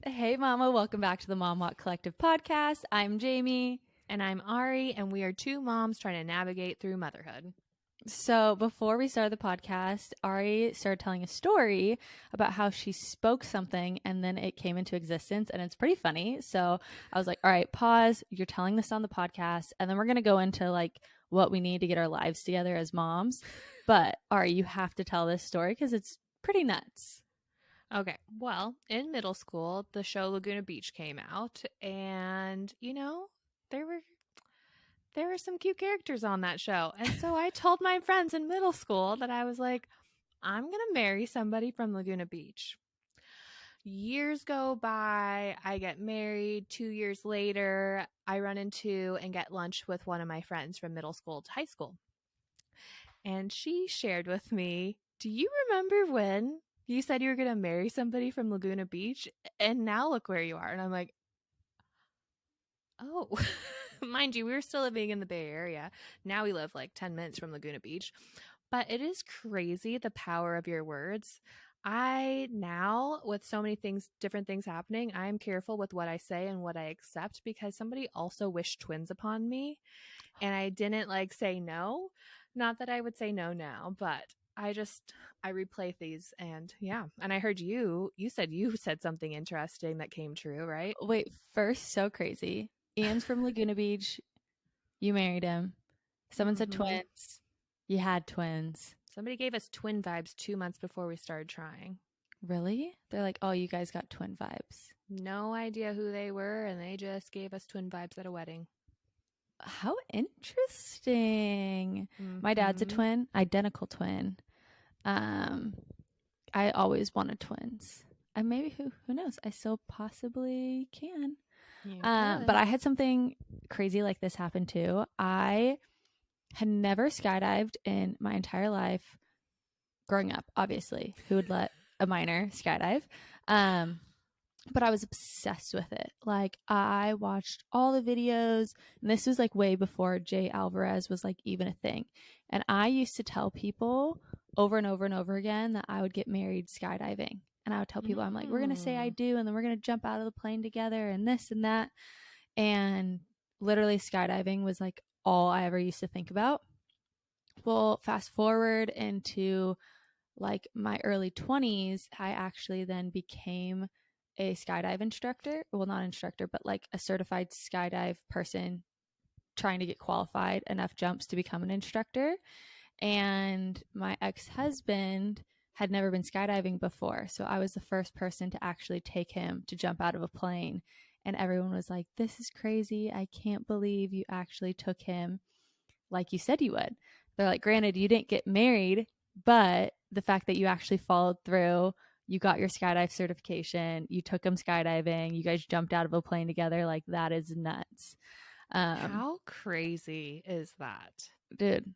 Hey, Mama. Welcome back to the Mom Walk Collective podcast. I'm Jamie. And I'm Ari, and we are two moms trying to navigate through motherhood. So, before we started the podcast, Ari started telling a story about how she spoke something and then it came into existence, and it's pretty funny. So, I was like, all right, pause. You're telling this on the podcast, and then we're going to go into like what we need to get our lives together as moms. But, Ari, you have to tell this story because it's pretty nuts. Okay, well, in middle school, the show Laguna Beach came out, and there were there were some cute characters on that show. And so I told my friends in middle school that I was like, I'm going to marry somebody from Laguna Beach. Years go by, I get married. 2 years later, I run into and get lunch with one of my friends from middle school to high school. And she shared with me, do you remember when you said you were going to marry somebody from Laguna Beach? And now look where you are. And I'm like, oh, mind you, we were still living in the Bay Area. Now we live like 10 minutes from Laguna Beach. But it is crazy the power of your words. I now, with so many things, different things happening, I'm careful with what I say and what I accept because somebody also wished twins upon me. And I didn't like say no. Not that I would say no now, but I replay these and yeah. And I heard you said something interesting that came true, right? Wait, first, so crazy. Ian's from Laguna Beach. You married him. Someone said Mm-hmm. twins. You had twins. Somebody gave us twin vibes 2 months before we started trying. Really? They're like, oh, you guys got twin vibes. No idea who they were, and they just gave us twin vibes at a wedding. How interesting. My dad's a Mm-hmm. twin, identical twin. Um, I always wanted twins. And maybe who knows? I still possibly can. You But could. I had something crazy like this happen too. I had never skydived in my entire life growing up, obviously. Who would let a minor skydive? Um, but I was obsessed with it. Like I watched all the videos, and this was like way before Jay Alvarez was like even a thing. And I used to tell people over and over and over again that I would get married skydiving. And I would tell people, I'm like, we're going to say I Mm. do, and then we're going to jump out of the plane together and this and that. And literally skydiving was like all I ever used to think about. Well, fast forward into like my early 20s, I actually then became a skydive instructor. Well, not instructor, but like a certified skydive person trying to get qualified enough jumps to become an instructor. And my ex husband had never been skydiving before. So I was the first person to actually take him to jump out of a plane. And everyone was like, this is crazy. I can't believe you actually took him like you said you would. They're like, granted, you didn't get married, but the fact that you actually followed through, you got your skydive certification, you took him skydiving, you guys jumped out of a plane together, like that is nuts. How crazy is that? Dude,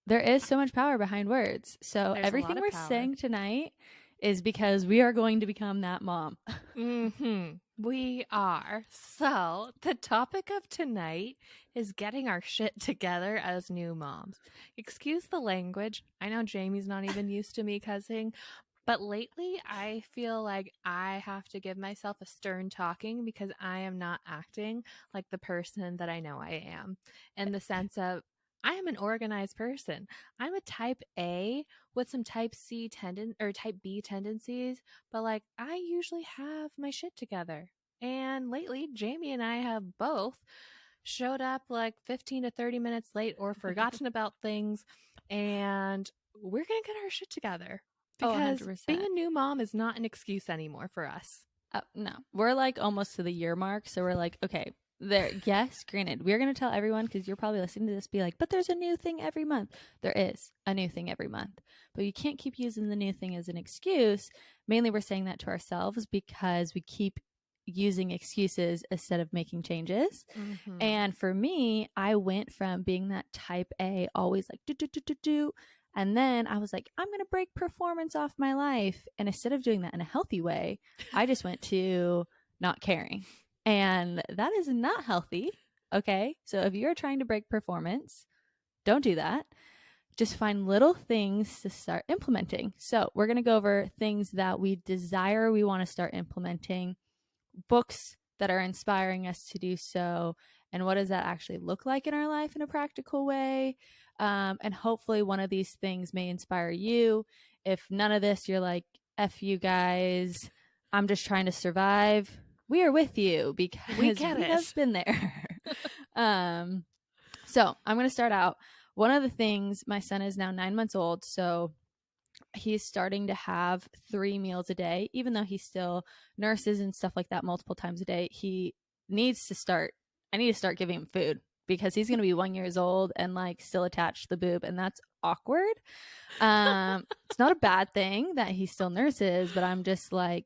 there is so much power behind words. So There's a lot everything of we're power. saying tonight is because we are going to become that mom. Mm-hmm. We are. So, the topic of tonight is getting our shit together as new moms. Excuse the language. I know Jamie's not even used to me cussing, but lately I feel like I have to give myself a stern talking because I am not acting like the person that I know I am. In the sense of, I am an organized person. I'm a type A with some type C or type B tendencies, but like I usually have my shit together. And lately, Jamie and I have both showed up like 15 to 30 minutes late or forgotten about things. And we're going to get our shit together Oh, because being 100%. a new mom is not an excuse anymore for us. No, we're like almost to the year mark. So we're like, okay, there, yes, granted, we're going to tell everyone because you're probably listening to this, be like, but there's a new thing every month. There is a new thing every month, but you can't keep using the new thing as an excuse. Mainly, we're saying that to ourselves because we keep using excuses instead of making changes. Mm-hmm. And for me, I went from being that type A, always like, do. And then I was like, I'm going to break performance off my life. And instead of doing that in a healthy way, I just went to not caring. And that is not healthy. Okay. So if you're trying to break performance, don't do that. Just find little things to start implementing. So we're going to go over things that we desire, we want to start implementing books that are inspiring us to do so, and what does that actually look like in our life in a practical way. And hopefully one of these things may inspire you. If none of this, you're like, F you guys, I'm just trying to survive. We are with you We because get we have it. been there. So I'm going to start out. One of the things, my son is now 9 months old, so he's starting to have 3 meals a day, even though he still nurses and stuff like that multiple times a day. I need to start giving him food because he's going to be 1 year old and like still attached to the boob, and that's awkward. It's not a bad thing that he still nurses, but I'm just like,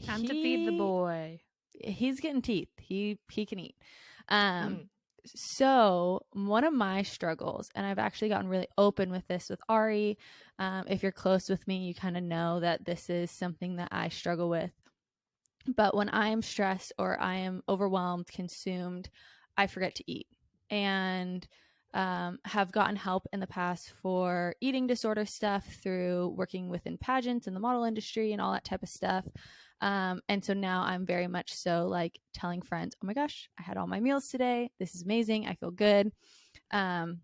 Time to feed the boy. he's getting teeth. He can eat. Um, Mm. so one of my struggles, and I've actually gotten really open with this with Ari. If you're close with me, you kind of know that this is something that I struggle with. But when I am stressed or I am overwhelmed, consumed, I forget to eat. And have gotten help in the past for eating disorder stuff through working within pageants and the model industry and all that type of stuff. And so now I'm very much so like telling friends, oh my gosh, I had all my meals today. This is amazing. I feel good. Um,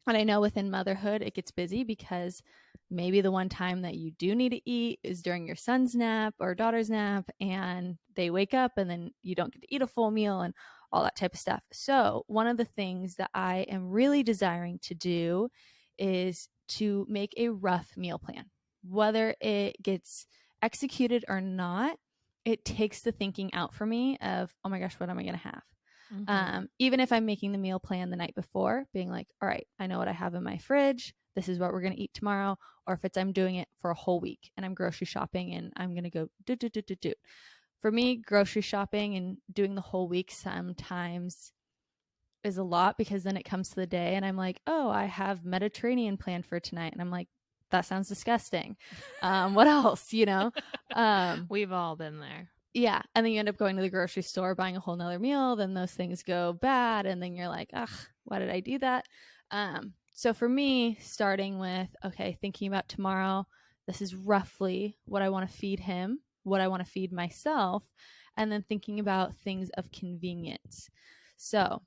and I know within motherhood, it gets busy because maybe the one time that you do need to eat is during your son's nap or daughter's nap, and they wake up and then you don't get to eat a full meal and all that type of stuff. So, one of the things that I am really desiring to do is to make a rough meal plan. Whether it gets executed or not, it takes the thinking out for me of, oh my gosh, what am I going to have? Even if I'm making the meal plan the night before, being like, all right, I know what I have in my fridge. This is what we're going to eat tomorrow. Or if I'm doing it for a whole week and I'm grocery shopping and I'm going to go do. For me, grocery shopping and doing the whole week sometimes is a lot because then it comes to the day and I'm like, oh, I have Mediterranean planned for tonight. And I'm like, that sounds disgusting. What else, you know? We've all been there. Yeah. And then you end up going to the grocery store, buying a whole nother meal. Then those things go bad. And then you're like, ugh, why did I do that? So for me, starting with, okay, thinking about tomorrow, this is roughly what I want to feed him, what I want to feed myself, and then thinking about things of convenience. So,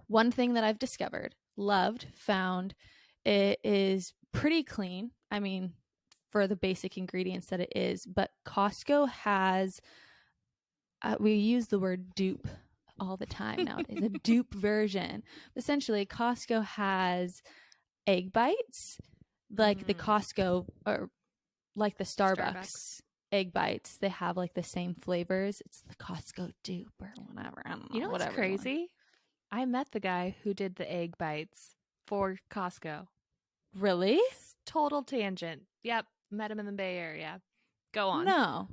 one thing that I've discovered, loved, found, it is pretty clean. I mean, for the basic ingredients that it is, but Costco has, we use the word dupe all the time nowadays, a dupe version. Essentially, Costco has egg bites, like the Costco or like the Starbucks egg bites. They have like the same flavors. It's the Costco dupe or whatever. I don't know. You know what's Whatever you want. crazy? I met the guy who did the egg bites for Costco. Really? Total tangent. Yep, met him in the Bay Area. Go on. No.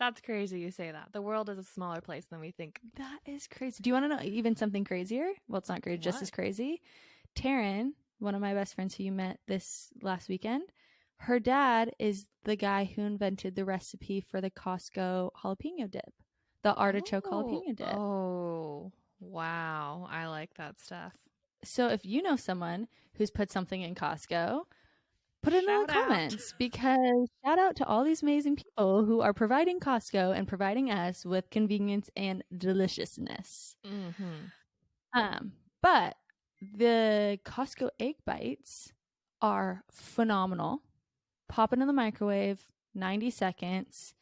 That's crazy you say that. The world is a smaller place than we think. That is crazy. Do you want to know even something crazier? Well, it's not crazy, just as crazy. Taryn, one of my best friends who you met this last weekend, her dad is the guy who invented the recipe for the Costco jalapeno dip, the artichoke jalapeno dip. Oh, wow. I like that stuff. So if you know someone who's put something in Costco, put it in the Shout out. comments, because shout out to all these amazing people who are providing Costco and providing us with convenience and deliciousness. But the Costco egg bites are phenomenal. Pop it in the microwave, 90 seconds.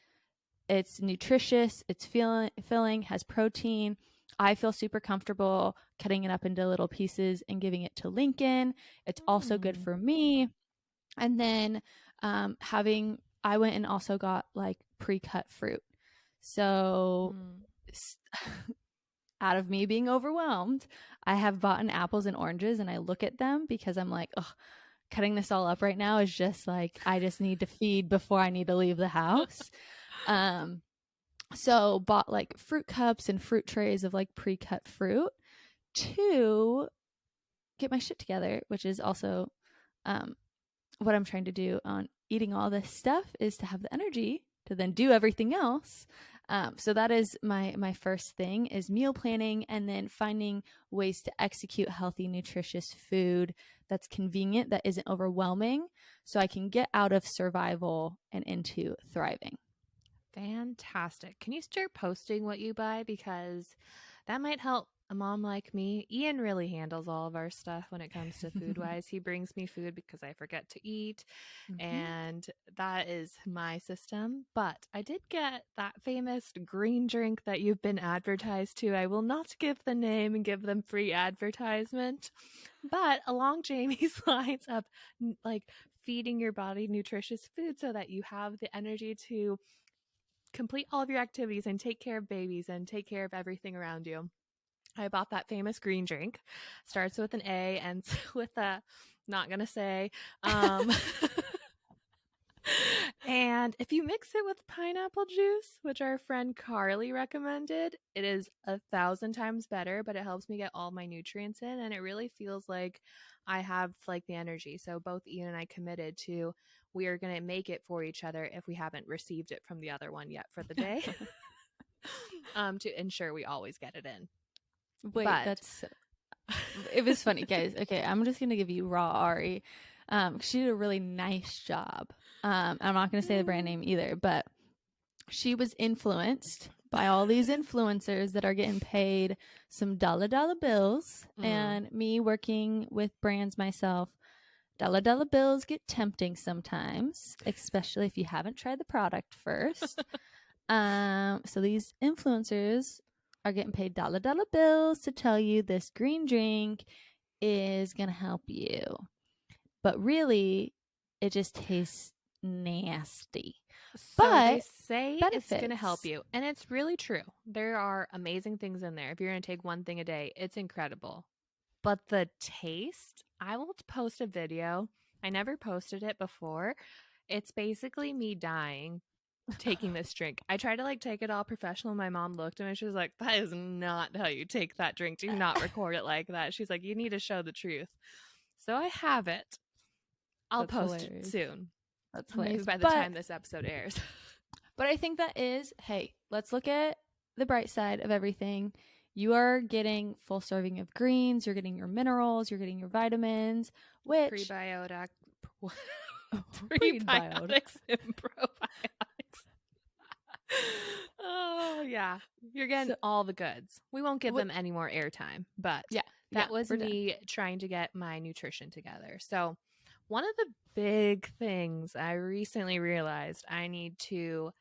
It's nutritious, it's filling, has protein. I feel super comfortable cutting it up into little pieces and giving it to Lincoln. It's also good for me. And then I went and also got like pre-cut fruit. So out of me being overwhelmed, I have bought apples and oranges, and I look at them because I'm like, oh, cutting this all up right now is just like, I just need to feed before I need to leave the house. So bought like fruit cups and fruit trays of like pre-cut fruit to get my shit together, which is also what I'm trying to do on eating all this stuff, is to have the energy to then do everything else. So that is my first thing, is meal planning, and then finding ways to execute healthy, nutritious food that's convenient, that isn't overwhelming, so I can get out of survival and into thriving. Fantastic. Can you start posting what you buy? Because that might help a mom like me. Ian really handles all of our stuff when it comes to food wise. He brings me food because I forget to eat, and that is my system. But I did get that famous green drink that you've been advertised to. I will not give the name and give them free advertisement, but along Jamie's lines of like feeding your body nutritious food so that you have the energy to complete all of your activities and take care of babies and take care of everything around you. I bought that famous green drink. Starts with an A, ends with a, not gonna say. And if you mix it with pineapple juice, which our friend Carly recommended, it is 1,000 times better, but it helps me get all my nutrients in, and it really feels like I have like the energy. So both Ian and I committed to we are going to make it for each other if we haven't received it from the other one yet for the day, to ensure we always get it in. Wait, it was funny, guys. Okay, I'm just gonna give you raw Ari. She did a really nice job. I'm not gonna say the brand name either, but she was influenced by all these influencers that are getting paid some dollar bills, and me working with brands myself. Dollar bills get tempting sometimes, especially if you haven't tried the product first. So these influencers are getting paid dollar bills to tell you this green drink is gonna help you, but really, it just tastes nasty. So But they say benefits. it's going to help you, and it's really true. There are amazing things in there. If you're going to take one thing a day, it's incredible. But the taste, I will post a video. I never posted it before. It's basically me dying taking this drink. I tried to like take it all professional. My mom looked at me. She was like, "That is not how you take that drink. Do not record it like that." She's like, "You need to show the truth." So I have it. I'll post it soon. That's maybe hilarious. by the time this episode airs. But I think that is, hey, let's look at the bright side of everything. You are getting full serving of greens. You're getting your minerals. You're getting your vitamins, which prebiotics and probiotics. Oh yeah, you're getting all the goods. We won't give them any more airtime, but that was me trying to get my nutrition together. So one of the big things I recently realized I need to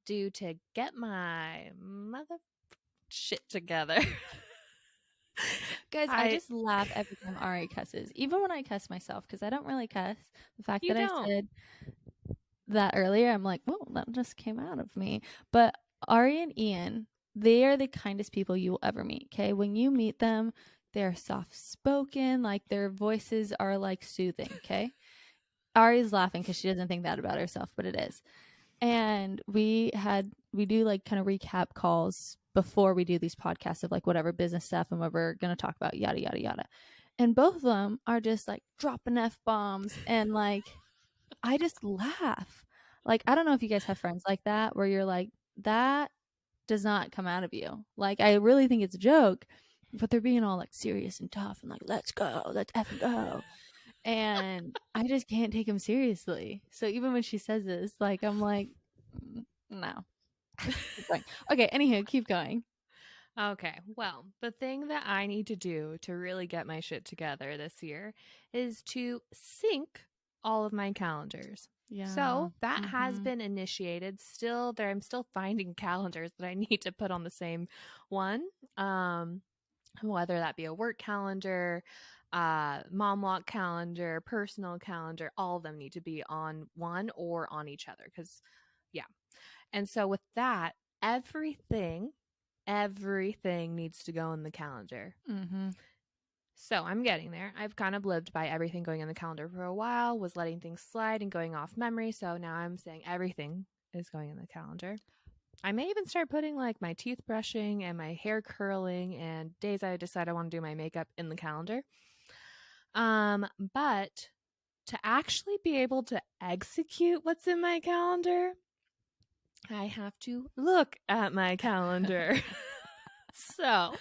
do to get my mother shit together. Guys, I just laugh every time Ari cusses, even when I cuss myself, because I don't really cuss. The fact that I said that earlier, I'm like, well, that just came out of me. But Ari and Ian, they are the kindest people you will ever meet. Okay, when you meet them, they're soft spoken, like their voices are like soothing. Okay, Ari's laughing because she doesn't think that about herself, but it is. And we do like kind of recap calls before we do these podcasts of like whatever business stuff and what we're going to talk about, yada, yada, yada. And both of them are just like dropping F-bombs, and like, I just laugh. Like, I don't know if you guys have friends like that where you're like, that does not come out of you. Like, I really think it's a joke, but they're being all like serious and tough and like, let's go, let's effing go. And I just can't take him seriously. So even when she says this, like, I'm like, no. Keep going. Okay, anywho, keep going. Okay, well, the thing that I need to do to really get my shit together this year is to sync all of my calendars. Yeah. So that has been initiated. I'm still finding calendars that I need to put on the same one. Whether that be a work calendar, mom walk calendar, personal calendar, all of them need to be on one or on each other. Because, yeah. And so with that, everything needs to go in the calendar. So I'm getting there. I've kind of lived by everything going in the calendar for a while, was letting things slide and going off memory. So now I'm saying everything is going in the calendar. I may even start putting like my teeth brushing and my hair curling and days I decide I want to do my makeup in the calendar. But to actually be able to execute what's in my calendar, I have to look at my calendar. So,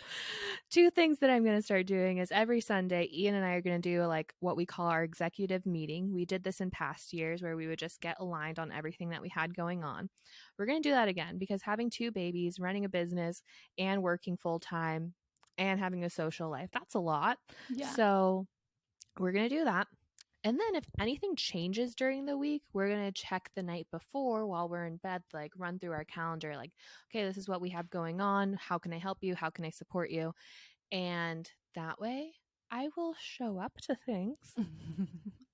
two things that I'm going to start doing is every Sunday, Ian and I are going to do like what we call our executive meeting. We did this in past years where we would just get aligned on everything that we had going on. We're going to do that again because having two babies, running a business, and working full time and having a social life, that's a lot. Yeah. So, we're going to do that. And then if anything changes during the week, we're going to check the night before while we're in bed, like run through our calendar, like, okay, this is what we have going on. How can I help you? How can I support you? And that way I will show up to things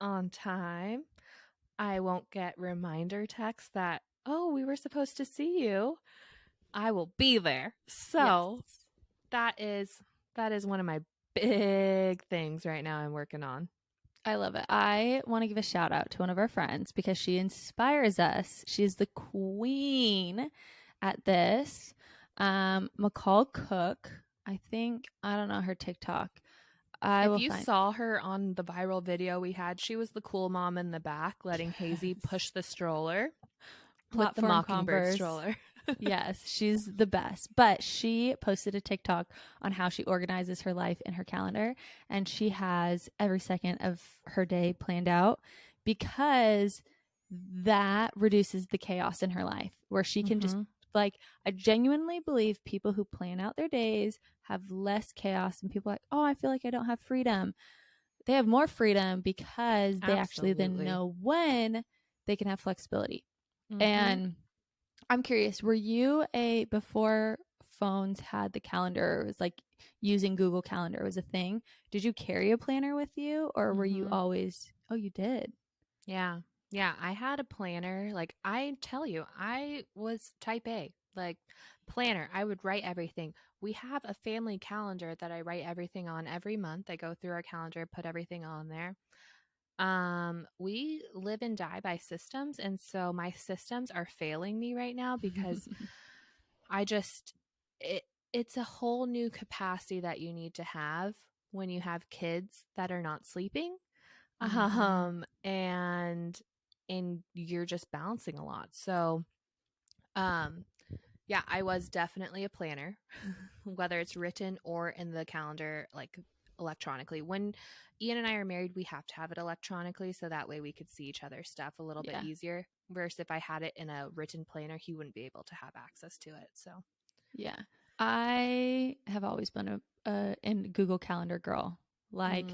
on time. I won't get reminder texts that, oh, we were supposed to see you. I will be there. Yes. So that is one of my big things right now I'm working on. I love it. I want to give a shout out to one of our friends because she inspires us. She's the queen at this. McCall Cook. I think, I don't know her TikTok. I If will you find. saw her on the viral video we had, she was the cool mom in the back letting Hazy push the stroller with the Platform Mockingbird Converse. stroller. Yes, she's the best. But she posted a TikTok on how she organizes her life in her calendar, and she has every second of her day planned out because that reduces the chaos in her life where she can just like, I genuinely believe people who plan out their days have less chaos, and people are like, oh, I feel like I don't have freedom. They have more freedom because they actually then Absolutely. know when they can have flexibility. Mm-hmm. And I'm curious, were you before phones had the calendar, it was like using Google Calendar was a thing, did you carry a planner with you, or were you always, oh, you did? Yeah. Yeah. I had a planner. Like, I tell you, I was type A, like planner. I would write everything. We have a family calendar that I write everything on every month. I go through our calendar, put everything on there. We live and die by systems, and so my systems are failing me right now because I just it it's a whole new capacity that you need to have when you have kids that are not sleeping. And you're just balancing a lot. So, um yeah, I was definitely a planner, whether it's written or in the calendar, like electronically. When Ian and I are married, we have to have it electronically so that way we could see each other's stuff a little bit Yeah. easier. Versus if I had it in a written planner, he wouldn't be able to have access to it. So, Yeah. I have always been a in Google Calendar girl. Like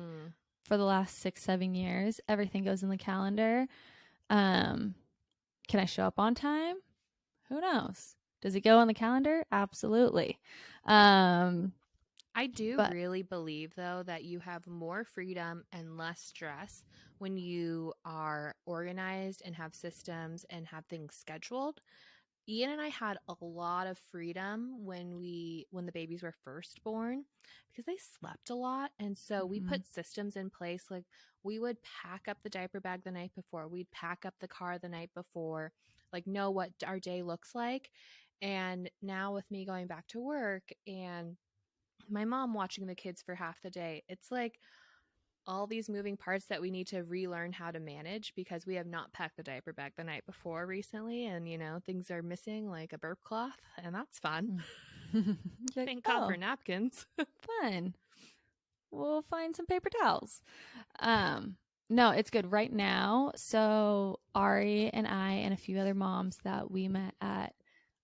for the last 6-7 years, everything goes in the calendar. Can I show up on time? Who knows? Does it go on the calendar? Absolutely. I do But really believe, though, that you have more freedom and less stress when you are organized and have systems and have things scheduled. Ian and I had a lot of freedom when the babies were first born because they slept a lot, and so we put systems in place. Like, we would pack up the diaper bag the night before, we'd pack up the car the night before, like know what our day looks like. And now with me going back to work and my mom watching the kids for half the day, it's like all these moving parts that we need to relearn how to manage because we have not packed the diaper bag the night before recently, and things are missing like a burp cloth, and that's fun. like, Thank God for oh, napkins. fun. We'll find some paper towels. No, it's good right now. So Ari and I and a few other moms that we met at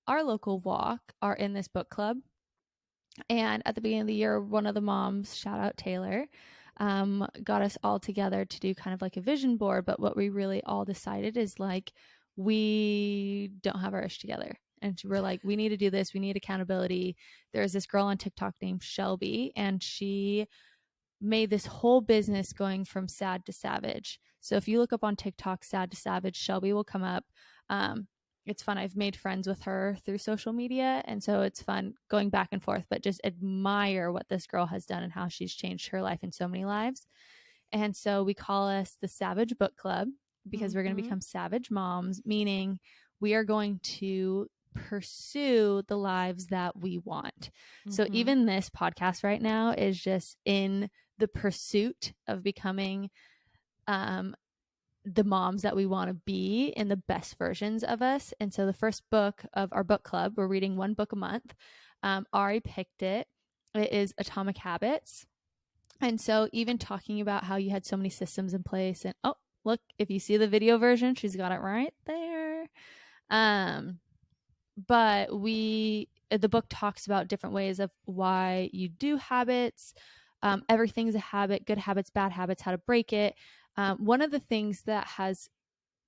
our local walk are in this book club. And at the beginning of the year, one of the moms, shout out Taylor, got us all together to do kind of like a vision board. But what we really all decided is like, we don't have our ish together. And we're like, we need to do this. We need accountability. There's this girl on TikTok named Shelby, and she made this whole business going from sad to savage. So if you look up on TikTok, sad to savage, Shelby will come up. It's fun. I've made friends with her through social media. And so it's fun going back and forth, but just admire what this girl has done and how she's changed her life and so many lives. And so we call us the Savage Book Club because we're going to become savage moms, meaning we are going to pursue the lives that we want. So even this podcast right now is just in the pursuit of becoming the moms that we want to be in the best versions of us. And so the first book of our book club, we're reading one book a month. Ari picked it. It is Atomic Habits. And so even talking about how you had so many systems in place, and oh, look, if you see the video version, she's got it right there. But the book talks about different ways of why you do habits. Everything's a habit, good habits, bad habits, how to break it. One of the things that has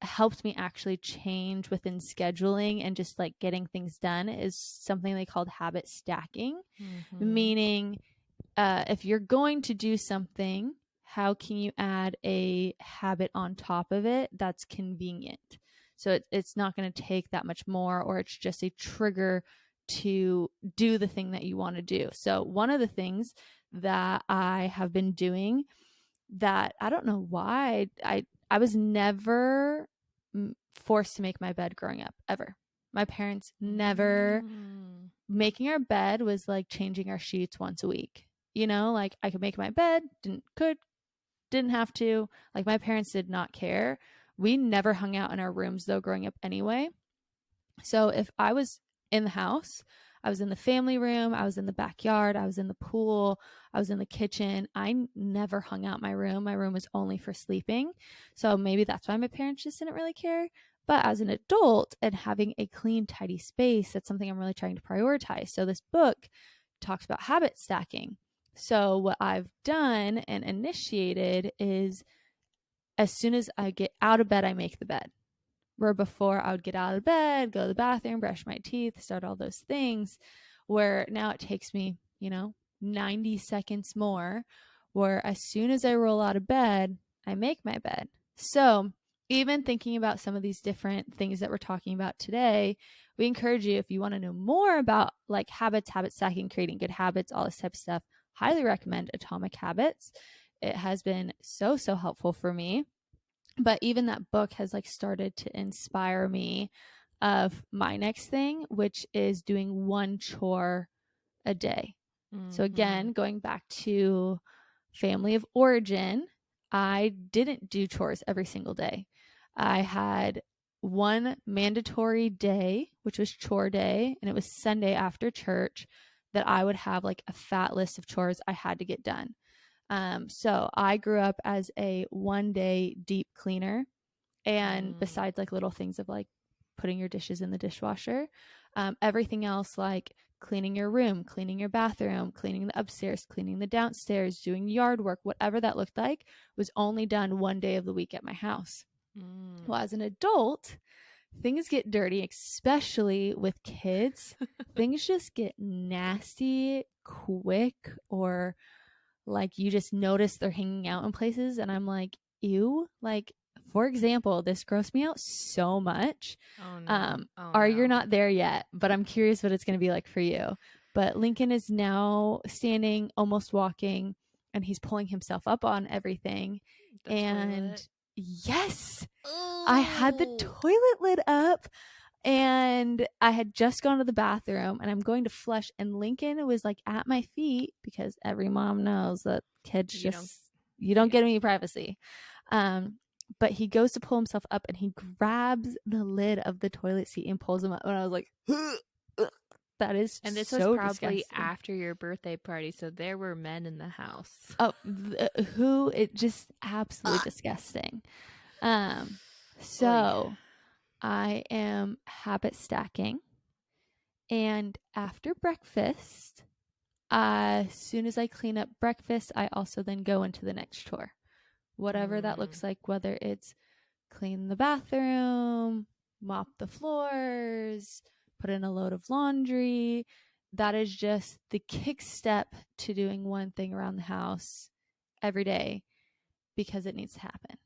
helped me actually change within scheduling and just like getting things done is something they called habit stacking, meaning if you're going to do something, how can you add a habit on top of it that's convenient? So it's not going to take that much more, or it's just a trigger to do the thing that you want to do. So one of the things that I have been doing that I don't know why I was never forced to make my bed growing up, ever. My parents never. Making our bed was like changing our sheets once a week. You know, like I could make my bed, didn't have to. Like my parents did not care. We never hung out in our rooms though growing up anyway. So if I was in the house, I was in the family room, I was in the backyard, I was in the pool, I was in the kitchen. I never hung out my room. My room was only for sleeping. So maybe that's why my parents just didn't really care. But as an adult and having a clean, tidy space, that's something I'm really trying to prioritize. So this book talks about habit stacking. So what I've done and initiated is as soon as I get out of bed, I make the bed. Where before I would get out of bed, go to the bathroom, brush my teeth, start all those things, where now it takes me, 90 seconds more, where as soon as I roll out of bed, I make my bed. So even thinking about some of these different things that we're talking about today, we encourage you, if you want to know more about like habits, habit stacking, creating good habits, all this type of stuff, highly recommend Atomic Habits. It has been so helpful for me. But even that book has like started to inspire me of my next thing, which is doing one chore a day. So again, going back to family of origin, I didn't do chores every single day. I had one mandatory day, which was chore day, and it was Sunday after church, that I would have like a fat list of chores I had to get done. So I grew up as a 1 day deep cleaner. And besides like little things of like putting your dishes in the dishwasher, everything else like cleaning your room, cleaning your bathroom, cleaning the upstairs, cleaning the downstairs, doing yard work, whatever that looked like, was only done 1 day of the week at my house. Well, as an adult, things get dirty, especially with kids. Things just get nasty quick, or like you just notice they're hanging out in places and I'm like, ew. Like, for example, this grossed me out so much. Oh no. You're not there yet, but I'm curious what it's going to be like for you. But Lincoln is now standing, almost walking, and he's pulling himself up on everything. The And toilet. yes, Ooh. I had the toilet lid up and I had just gone to the bathroom and I'm going to flush, and Lincoln was like at my feet, because every mom knows that kids you don't get any privacy. But he goes to pull himself up and he grabs the lid of the toilet seat and pulls him up, and I was like, that is And this so was probably disgusting. after your birthday party, so there were men in the house. Oh, it just absolutely disgusting. So I am habit stacking, and after breakfast, as soon as I clean up breakfast, I also then go into the next chore, whatever that looks like, whether it's clean the bathroom, mop the floors, put in a load of laundry. That is just the kick step to doing one thing around the house every day, because it needs to happen.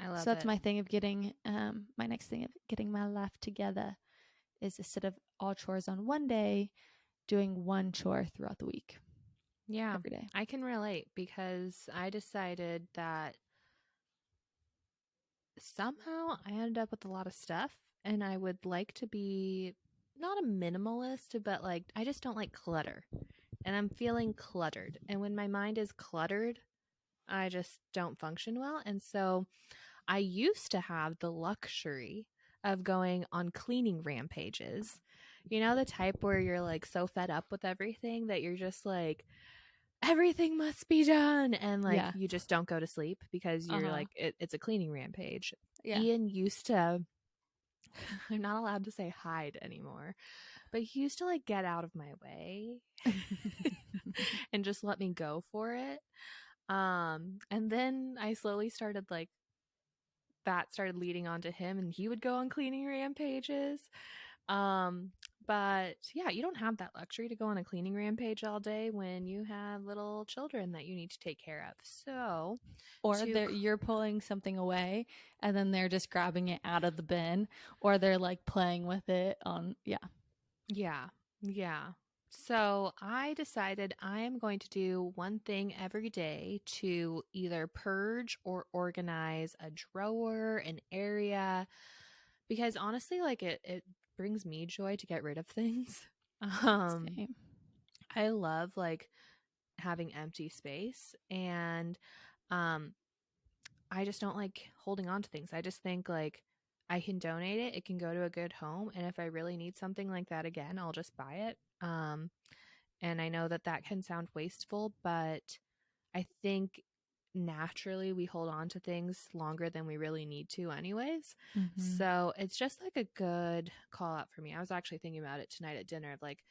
I love it. So that's my thing of getting, my next thing of getting my life together is, instead of all chores on one day, doing one chore throughout the week. Yeah, every day. I can relate, because I decided that somehow I ended up with a lot of stuff, and I would like to be not a minimalist, but like I just don't like clutter. And I'm feeling cluttered. And when my mind is cluttered, I just don't function well. And so I used to have the luxury of going on cleaning rampages You know, the type where you're like so fed up with everything that you're just like, everything must be done. And like, Yeah. you just don't go to sleep because you're Uh-huh. like, it's a cleaning rampage. Yeah. Ian used to, I'm not allowed to say hide anymore, but he used to like get out of my way and just let me go for it. And then I slowly started like, that started leading on to him and he would go on cleaning rampages. Um, but yeah, you don't have that luxury to go on a cleaning rampage all day when you have little children that you need to take care of. So, Or you're pulling something away and then they're just grabbing it out of the bin, or they're like playing with it on, yeah. yeah, yeah. So I decided I am going to do one thing every day to either purge or organize a drawer, an area, because honestly, like it brings me joy to get rid of things. Um, Same. I love like having empty space and um I just don't like holding on to things. I just think like I can donate it, it can go to a good home, and if I really need something like that again, I'll just buy it. And I know that that can sound wasteful, but I think naturally we hold on to things longer than we really need to anyways. Mm-hmm. So it's just like a good call out for me. I was actually thinking about it tonight at dinner of like,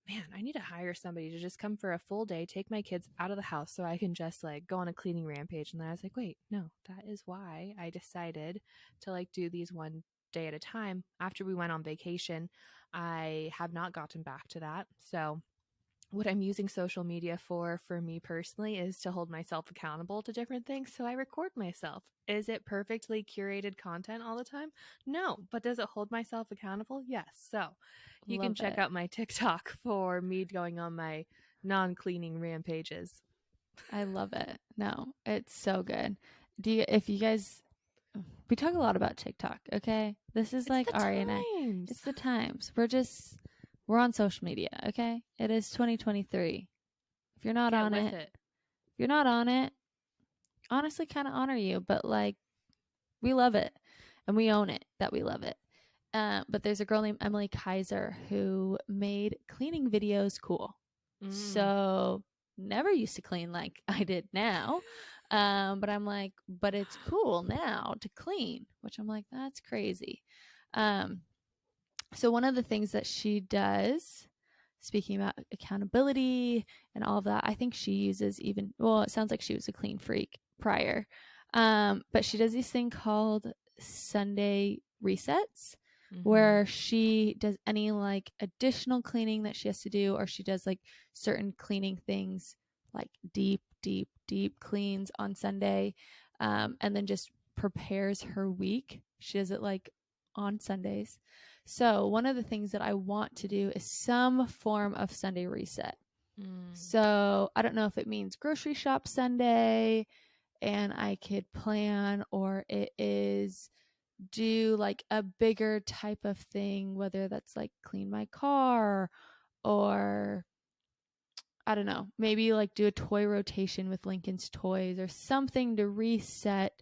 man, I need to hire somebody to just come for a full day, take my kids out of the house so I can just like go on a cleaning rampage. And then I was like, wait, no, that is why I decided to like do these one day at a time. After we went on vacation, I have not gotten back to that. So what I'm using social media for me personally is to hold myself accountable to different things. So I record myself. Is it perfectly curated content all the time? No, but does it hold myself accountable? Yes. So you can Love check it. out my TikTok for me going on my non-cleaning rampages. I love it. No, it's so good. If you guys, we talk a lot about TikTok, okay? This is It's like the Ari and I. times. It's the times. We're on social media, okay? It is 2023. If you're not Get on with it, it. if you're not on it, honestly kind of honor you, but like we love it and we own it that we love it. But there's a girl named Emily Kaiser who made cleaning videos cool. Mm. So never used to clean like I did now. But I'm like, but it's cool now to clean, which I'm like, that's crazy. Um, so one of the things that she does, speaking about accountability and all of that, I think she uses even, well, it sounds like she was a clean freak prior. But she does this thing called Sunday resets, Mm-hmm. where she does any like additional cleaning that she has to do, or she does like certain cleaning things like deep cleans on Sunday, and then just prepares her week. She does it like on Sundays. So, one of the things that I want to do is some form of Sunday reset. Mm. So, I don't know if it means grocery shop Sunday and I could plan, or it is do like a bigger type of thing, whether that's like clean my car, or I don't know, maybe like do a toy rotation with Lincoln's toys or something to reset.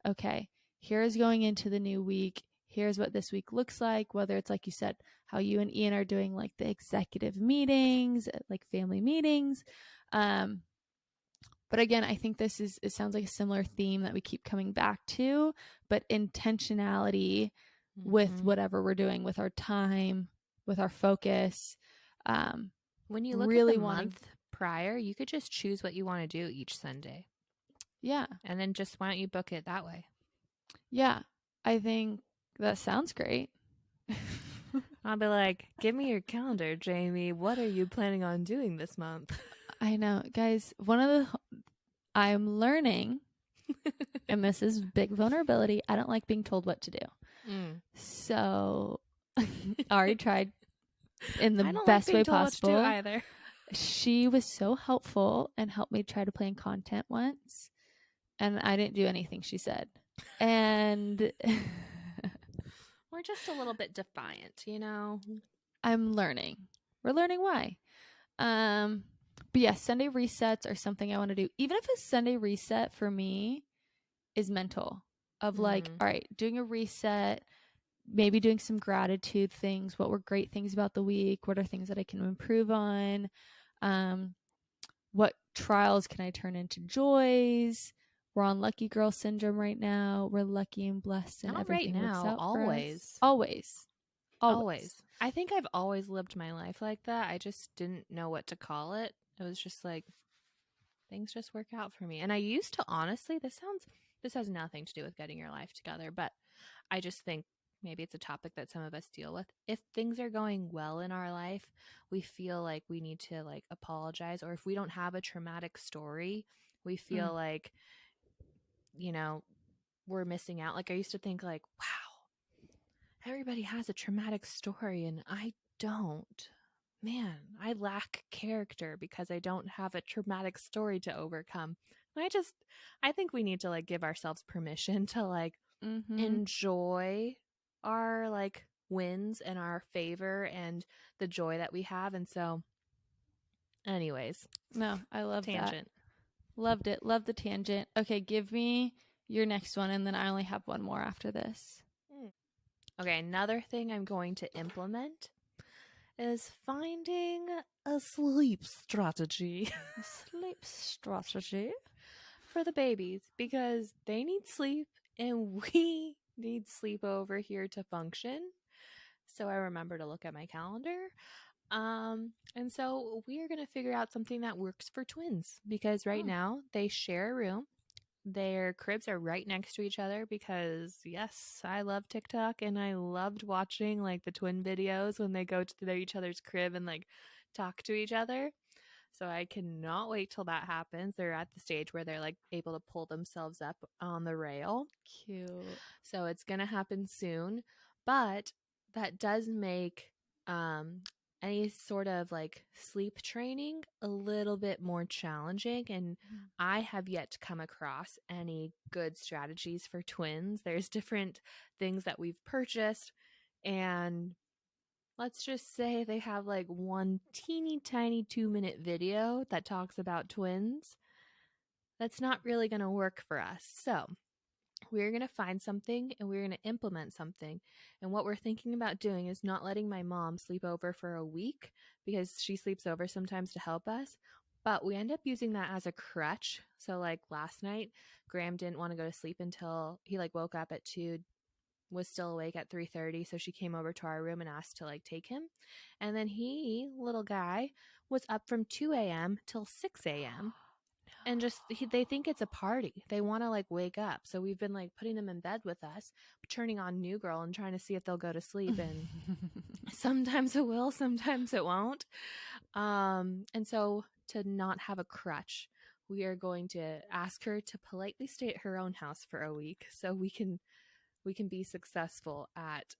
Okay, here's going into the new week. Here's what this week looks like, whether it's like you said, how you and Ian are doing like the executive meetings, like family meetings. Um, but again, I think it sounds like a similar theme that we keep coming back to, but intentionality with Mm-hmm. whatever we're doing with our time, with our focus. Um, When you look at the really wanting, month prior, you could just choose what you want to do each Sunday. yeah, And then just why don't you book it that way? yeah, I think that sounds great. I'll be like, give me your calendar, Jamie. What are you planning on doing this month? I know, guys, I'm learning, and this is big vulnerability. I don't like being told what to do. Mm. So, Ari tried in the I don't like best being way told what to do possible. either. She was so helpful and helped me try to plan content once, and I didn't do anything she said. And We're just a little bit defiant, you know? I'm learning. We're learning why. Um, but yeah, Sunday resets are something I want to do. Even if a Sunday reset for me is mental, of like, Mm. all right, doing a reset, maybe doing some gratitude things. What were great things about the week? What are things that I can improve on? What trials can I turn into joys? We're on lucky girl syndrome right now. We're lucky and blessed and Not right everything works now, out for us. always. Always. Always. Always. I think I've always lived my life like that. I just didn't know what to call it. It was just like things just work out for me. And I used to honestly, this has nothing to do with getting your life together, but I just think maybe it's a topic that some of us deal with. If things are going well in our life, we feel like we need to like apologize, or if we don't have a traumatic story, we feel like, you know, we're missing out. Like I used to think like, wow, everybody has a traumatic story and I don't. Man, I lack character because I don't have a traumatic story to overcome. And I think we need to like give ourselves permission to like enjoy our like wins and our favor and the joy that we have. And so, anyways, No, I love tangent. that. Loved it. Love the tangent. Okay, give me your next one, and then I only have one more after this. Okay, another thing I'm going to implement is finding a sleep strategy. Sleep strategy for the babies because they need sleep and we need sleep over here to function. So I remember to look at my calendar. And so we are going to figure out something that works for twins because right now they share a room. Their cribs are right next to each other because, yes, I love TikTok and I loved watching like the twin videos when they go to each other's crib and like talk to each other. So I cannot wait till that happens. They're at the stage where they're like able to pull themselves up on the rail. Cute. So it's going to happen soon. But that does make any sort of like sleep training a little bit more challenging. And I have yet to come across any good strategies for twins. There's different things that we've purchased, and let's just say they have like one teeny tiny 2-minute video that talks about twins. That's not really going to work for us. So we're going to find something and we're going to implement something. And what we're thinking about doing is not letting my mom sleep over for a week because she sleeps over sometimes to help us. But we end up using that as a crutch. So like last night, Graham didn't want to go to sleep until he like woke up at 2, was still awake at 3:30, so she came over to our room and asked to like take him. And then he, little guy, was up from 2 a.m. till 6 a.m. and just they think it's a party. They want to like wake up. So we've been like putting them in bed with us, turning on New Girl and trying to see if they'll go to sleep, and sometimes it will, sometimes it won't. And so to not have a crutch, we are going to ask her to politely stay at her own house for a week so we can be successful at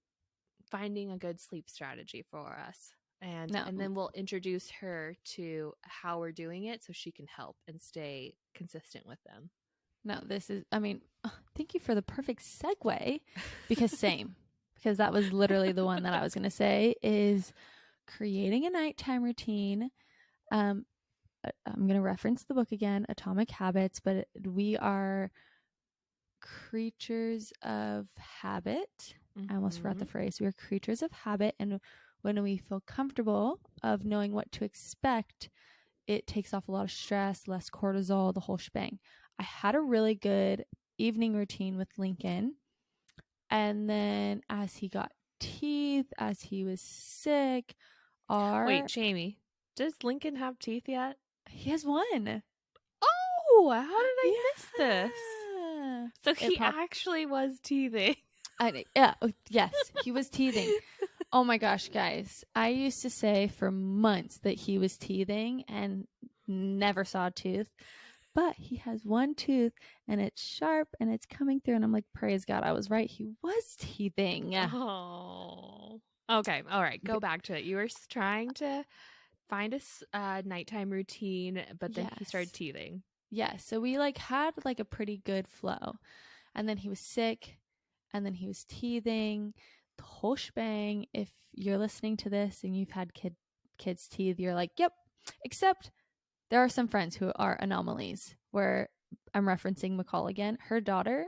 finding a good sleep strategy for us. And No. and then we'll introduce her to how we're doing it so she can help and stay consistent with them. No, this is, I mean, thank you for the perfect segue because same. Because that was literally the one that I was going to say is creating a nighttime routine. I'm going to reference the book again, Atomic Habits, but we are creatures of habit. I almost forgot the phrase. We are creatures of habit, and when we feel comfortable of knowing what to expect, it takes off a lot of stress, less cortisol, the whole shebang. I had a really good evening routine with Lincoln, and then as he got teeth, as he was sick, Wait, Jamie, does Lincoln have teeth yet? he has one. Oh, how did I miss this? So he popped. actually was teething. Yes, he was teething. Oh my gosh, guys. I used to say for months that he was teething and never saw a tooth. But he has one tooth and it's sharp and it's coming through. And I'm like, praise God, I was right. He was teething. Oh. Okay. All right. Go back to it. You were trying to find a nighttime routine, but then he started teething. Yes. So we like had like a pretty good flow. And then he was sick and then he was teething. The whole shebang. If you're listening to this and you've had kids teeth, you're like, yep. Except there are some friends who are anomalies where I'm referencing McCall again. Her daughter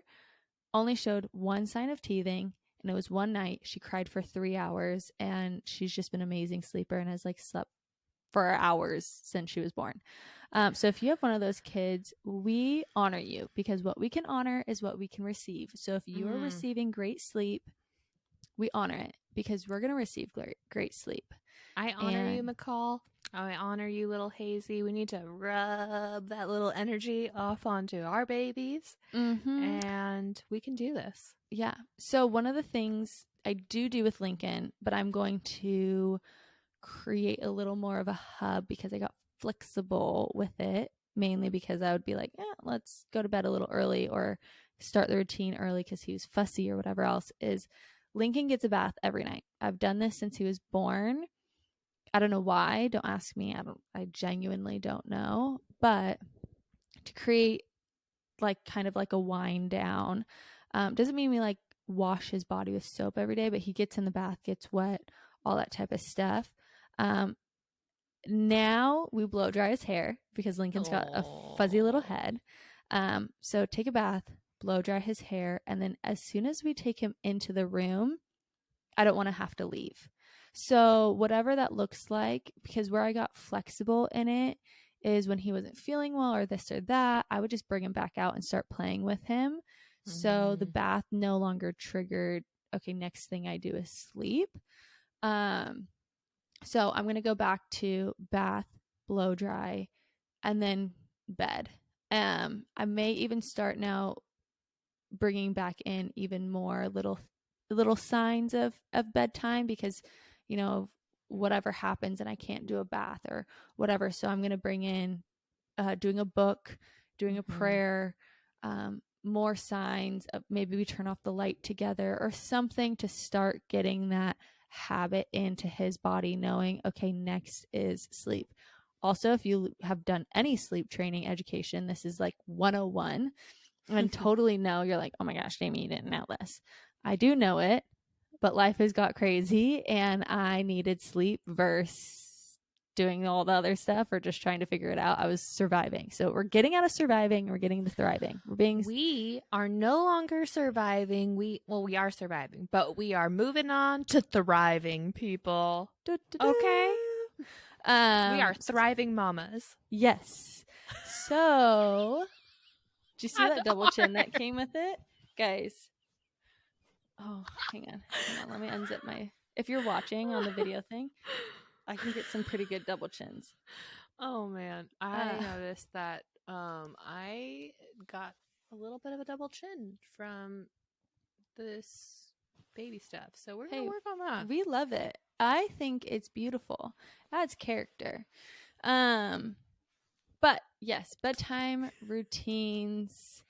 only showed one sign of teething And it was one night. She cried for 3 hours, and she's just been an amazing sleeper and has like slept for hours since she was born. So if you have one of those kids, we honor you, because what we can honor is what we can receive. So if you are receiving great sleep, we honor it, because we're going to receive great sleep. I honor you, McCall. I honor you, little Hazy. We need to rub that little energy off onto our babies, and we can do this. Yeah. So one of the things I do with Lincoln, but I'm going to create a little more of a hub, because I got flexible with it, mainly because I would be like, yeah, let's go to bed a little early or start the routine early because he was fussy or whatever else, is Lincoln gets a bath every night. I've done this since he was born. I don't know why. Don't ask me. I genuinely don't know. But to create like kind of like a wind down, doesn't mean we like wash his body with soap every day, but he gets in the bath, gets wet, all that type of stuff. Now we blow dry his hair, because Lincoln's got a fuzzy little head. So take a bath, blow dry his hair, and then as soon as we take him into the room, I don't want to have to leave. So whatever that looks like, because where I got flexible in it is when he wasn't feeling well or this or that, I would just bring him back out and start playing with him. So the bath no longer triggered, okay, next thing I do is sleep. So I'm going to go back to bath, blow dry, and then bed. I may even start now bringing back in even more little signs of bedtime, because whatever happens and I can't do a bath or whatever, so I'm going to bring in doing a book, doing a prayer, more signs of maybe we turn off the light together or something to start getting that habit into his body, knowing, okay, next is sleep. Also, if you have done any sleep training education, this is like 101, and totally know, you're like, oh my gosh, Jamie, you didn't know this. I do know it, but life has got crazy and I needed sleep versus doing all the other stuff or just trying to figure it out. I was surviving. So we're getting out of surviving. We're getting to thriving. We are no longer surviving. We are surviving, but we are moving on to thriving, people. Okay? We are thriving mamas. Yes. So, did you see that double chin that came with it? Guys. Oh, hang on. Let me unzip my... If you're watching on the video thing, I can get some pretty good double chins. Oh, man. I noticed that I got a little bit of a double chin from this baby stuff. So we're going to work on that. We love it. I think it's beautiful. Adds character. But yes, bedtime routines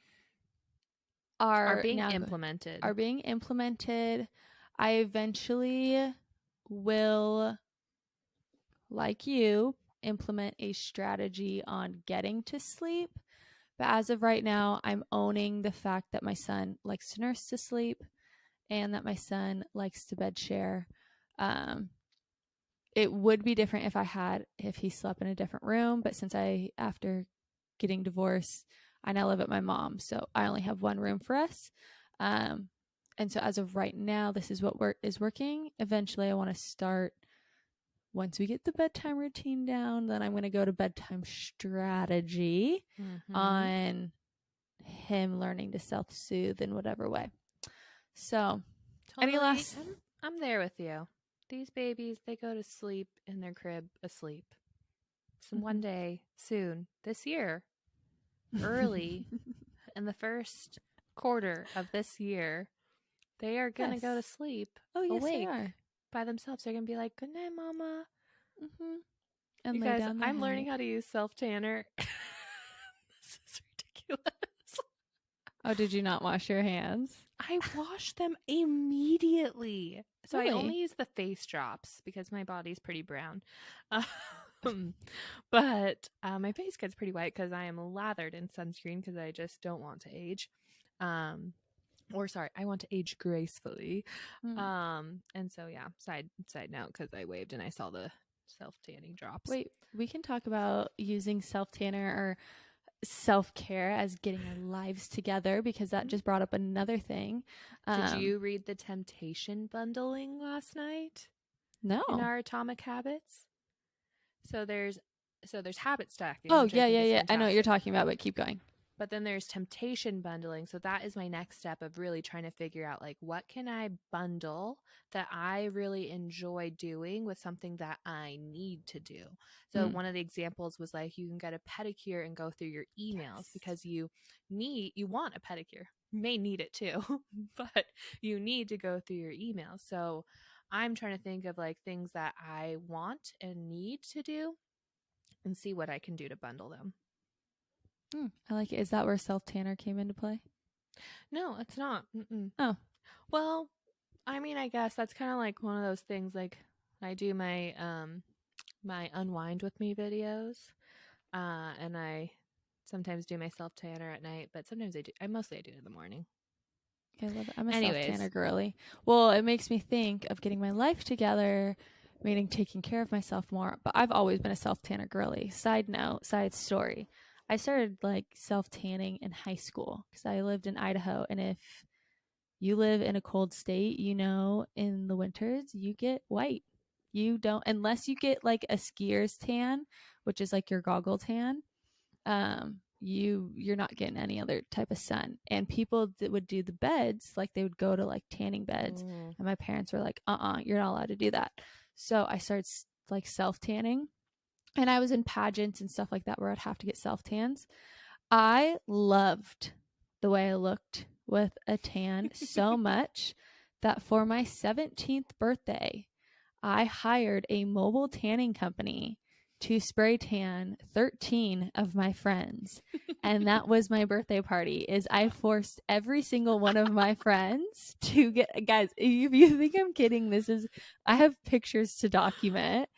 are being implemented. I eventually will, like you, implement a strategy on getting to sleep. But as of right now, I'm owning the fact that my son likes to nurse to sleep and that my son likes to bed share. It would be different if he slept in a different room, but since after getting divorced, I now live at my mom's, so I only have one room for us. And so as of right now, this is what is working. Eventually, I want to start, once we get the bedtime routine down, then I'm going to go to bedtime strategy on him learning to self-soothe in whatever way. So, any last... I'm there with you. These babies, they go to sleep in their crib asleep. So one day, soon, this year, early, in the first quarter of this year, they are going to go to sleep awake by themselves. They're going to be like, good night, mama. And you guys, I'm learning how to use self-tanner. This is ridiculous. Oh, did you not wash your hands? I washed them immediately. So I only use the face drops because my body's pretty brown. But my face gets pretty white because I am lathered in sunscreen because I just don't want to age. I want to age gracefully. And so, yeah, side note, because I waved and I saw the self-tanning drops. Wait, we can talk about using self-tanner or self-care as getting our lives together, because that just brought up another thing. Did you read the temptation bundling last night in No. our Atomic Habits? So there's habit stacking, Oh, which I yeah, think yeah, is yeah. I know what you're fantastic. talking about, but keep going. But then there's temptation bundling. So that is my next step of really trying to figure out like what can I bundle that I really enjoy doing with something that I need to do. So one of the examples was like you can get a pedicure and go through your emails because you want a pedicure. You may need it too, but you need to go through your emails. So I'm trying to think of like things that I want and need to do and see what I can do to bundle them. I like it. Is that where self-tanner came into play? No, it's not. Mm-mm. Oh. Well, I mean, I guess that's kind of like one of those things. Like, I do my my unwind with me videos, and I sometimes do my self tanner at night, but sometimes I do. I mostly do it in the morning. I love it. I'm a self-tanner Anyways, girly. Well, it makes me think of getting my life together, meaning taking care of myself more. But I've always been a self-tanner girly. Side note, side story. I started like self-tanning in high school because I lived in Idaho. And if you live in a cold state, in the winters, you get white. You don't, unless you get like a skier's tan, which is like your goggle tan. You're not getting any other type of sun. And people that would do the beds, like they would go to like tanning beds, and my parents were like, you're not allowed to do that. So I started like self tanning, and I was in pageants and stuff like that where I'd have to get self tans. I loved the way I looked with a tan so much that for my 17th birthday, I hired a mobile tanning company to spray tan 13 of my friends. And that was my birthday party. Is I forced every single one of my friends to get, guys, if you think I'm kidding, I have pictures to document.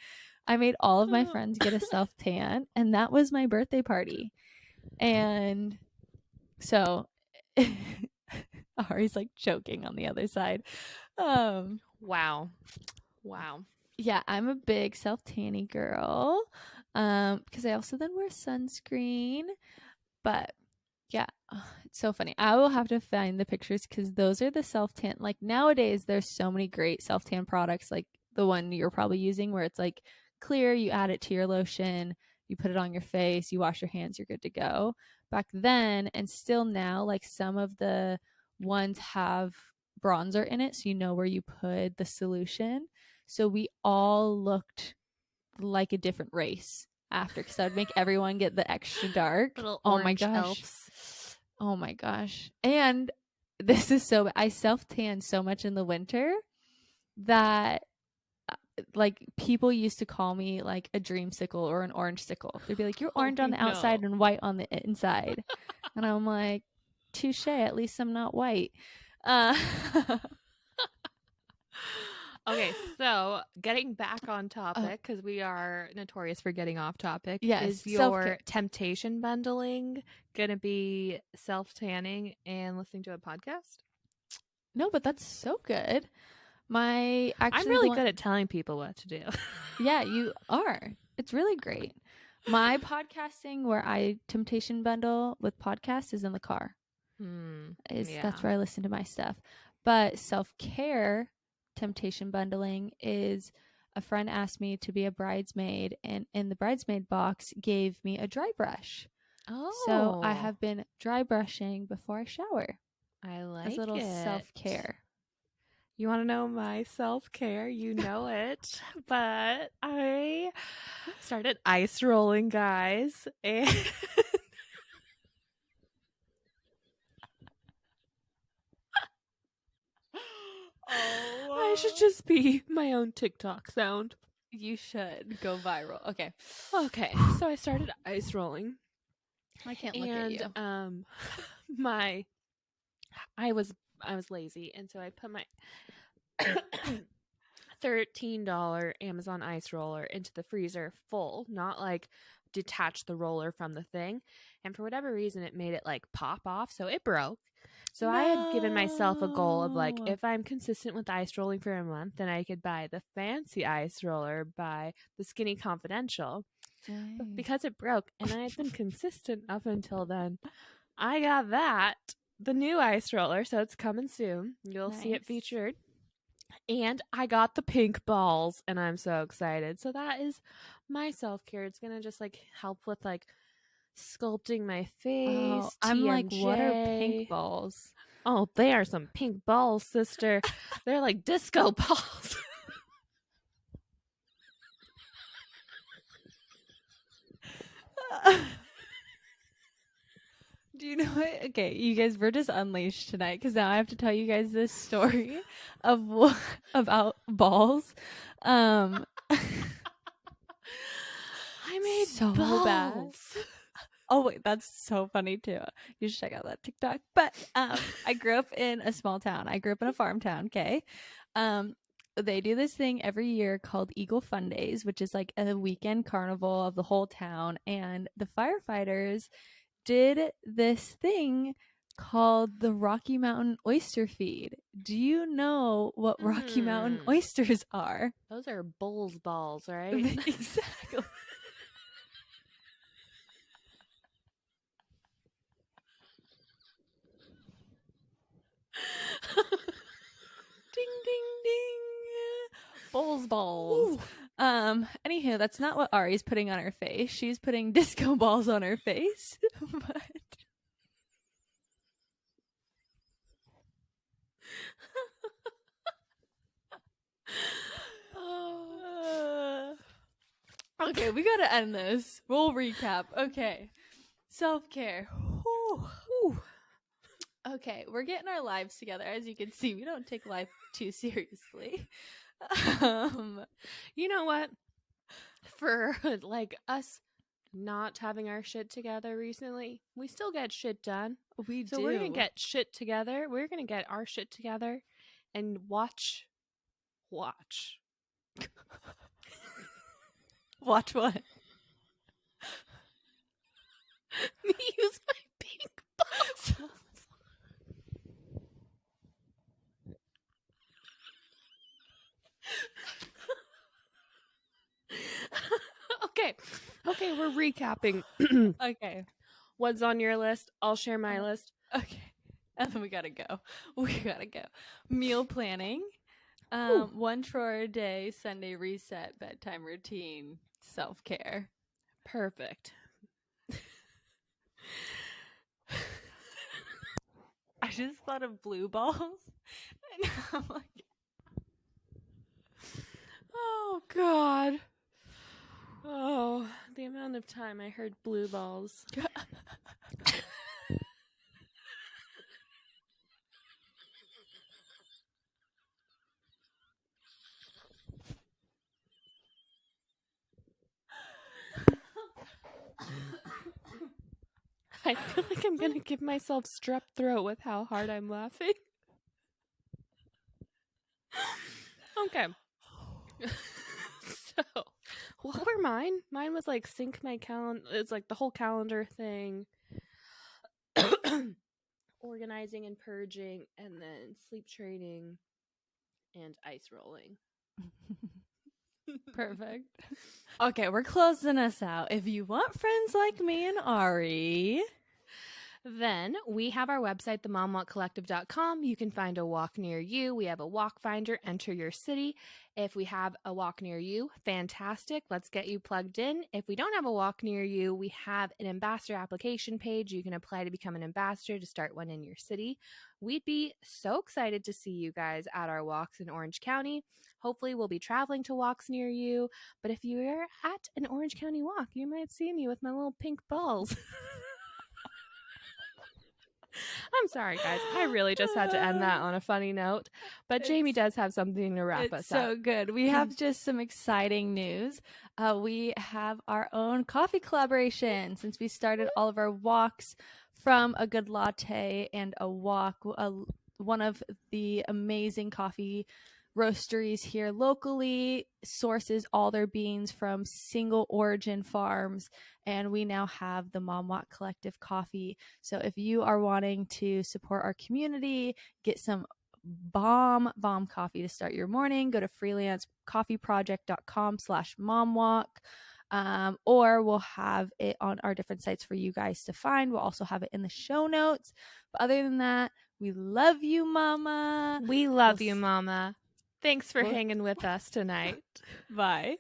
I made all of my friends get a self tan, and that was my birthday party. And so Ari's like choking on the other side. wow. Yeah, I'm a big self tanning girl. Because I also then wear sunscreen. But yeah, it's so funny. I will have to find the pictures because those are the self tan. Like nowadays, there's so many great self tan products, like the one you're probably using, where it's like clear. You add it to your lotion, you put it on your face, you wash your hands, you're good to go. Back then, and still now, like some of the ones have bronzer in it, so you know where you put the solution. So we all looked like a different race after, because that would make everyone get the extra dark. Little Oh my orange gosh. elves. Oh my gosh. And this is so, I self tan so much in the winter that like people used to call me like a dreamsicle or an orange sickle. They'd be like, you're orange on the outside and white on the inside. And I'm like, touche, at least I'm not white. Okay, so getting back on topic, because we are notorious for getting off topic. Yes, is your self-care. temptation bundling going to be self tanning and listening to a podcast? No, but that's so good. I'm really good at telling people what to do. Yeah, you are. It's really great. My podcasting, where I temptation bundle with podcasts, is in the car. That's where I listen to my stuff. But self-care temptation bundling is, a friend asked me to be a bridesmaid, and in the bridesmaid box gave me a dry brush. So I have been dry brushing before I shower. I like as a little self-care. You want to know my self-care? You know it. But I started ice rolling, guys. And I should just be my own TikTok sound. You should go viral. Okay. So I started ice rolling. I can't look at you. I was lazy, and so I put my $13 Amazon ice roller into the freezer full, not like detach the roller from the thing. And for whatever reason, it made it like pop off, so it broke. So I had given myself a goal of like, if I'm consistent with ice rolling for a month, then I could buy the fancy ice roller by the Skinny Confidential. Dang. because it broke and I had been consistent up until then. I got that, the new ice roller, so it's coming soon. You'll see it Nice. featured. And I got the pink balls and I'm so excited. So that is my self-care. It's going to just like help with like sculpting my face, Oh, I'm like, what are pink TMJ. balls? Oh, they are some pink balls, sister. They're like disco balls. Do you know what? Okay, you guys, we're just unleashed tonight because now I have to tell you guys this story of about balls. I made so balls. bad. Oh wait, that's so funny too. You should check out that TikTok. But I grew up in a small town. I grew up in a farm town. Okay, they do this thing every year called Eagle Fun Days, which is like a weekend carnival of the whole town, and the firefighters did this thing called the Rocky Mountain Oyster Feed. Do you know what Rocky Mountain oysters are? Those are bull's balls, right? Exactly. Ding ding ding. Bull's balls. Ooh. Anywho, that's not what Ari's putting on her face. She's putting disco balls on her face. But okay, we gotta end this. We'll recap. Okay. Self-care. Whew. Okay, we're getting our lives together. As you can see, we don't take life too seriously. You know what? For like us not having our shit together recently, we still get shit done. So we're gonna get shit together. We're gonna get our shit together and watch. Watch what? me use my pink balls. Okay, we're recapping. Okay. What's on your list? I'll share my list. Okay. And then we gotta go. Meal planning. One chore a day, Sunday reset, bedtime routine, self-care. Perfect. I just thought of blue balls. And I'm like, oh God. Oh, the amount of time I heard blue balls. I feel like I'm gonna give myself strep throat with how hard I'm laughing. Okay. So, what were mine? Mine was like sync my calendar. It's like the whole calendar thing. Organizing and purging, and then sleep training and ice rolling. Perfect. Okay, we're closing us out. If you want friends like me and Ari, then we have our website, themomwalkcollective.com. You can find a walk near you. We have a walk finder, enter your city. If we have a walk near you, fantastic. Let's get you plugged in. If we don't have a walk near you, we have an ambassador application page. You can apply to become an ambassador to start one in your city. We'd be so excited to see you guys at our walks in Orange County. Hopefully we'll be traveling to walks near you. But if you're at an Orange County walk, you might see me with my little pink balls. I'm sorry, guys. I really just had to end that on a funny note. But Jamie does have something to wrap us up. So good. We have just some exciting news. We have our own coffee collaboration since we started all of our walks from a good latte and a walk. One of the amazing coffee roasteries here locally sources all their beans from single origin farms, and we now have the Mom Walk Collective coffee. So if you are wanting to support our community, get some bomb coffee to start your morning, go to freelancecoffeeproject.com/momwalk. or we'll have it on our different sites for you guys to find. We'll also have it in the show notes. But other than that, we love you, Mama. We love you, Mama. Thanks for hanging with us tonight. Bye.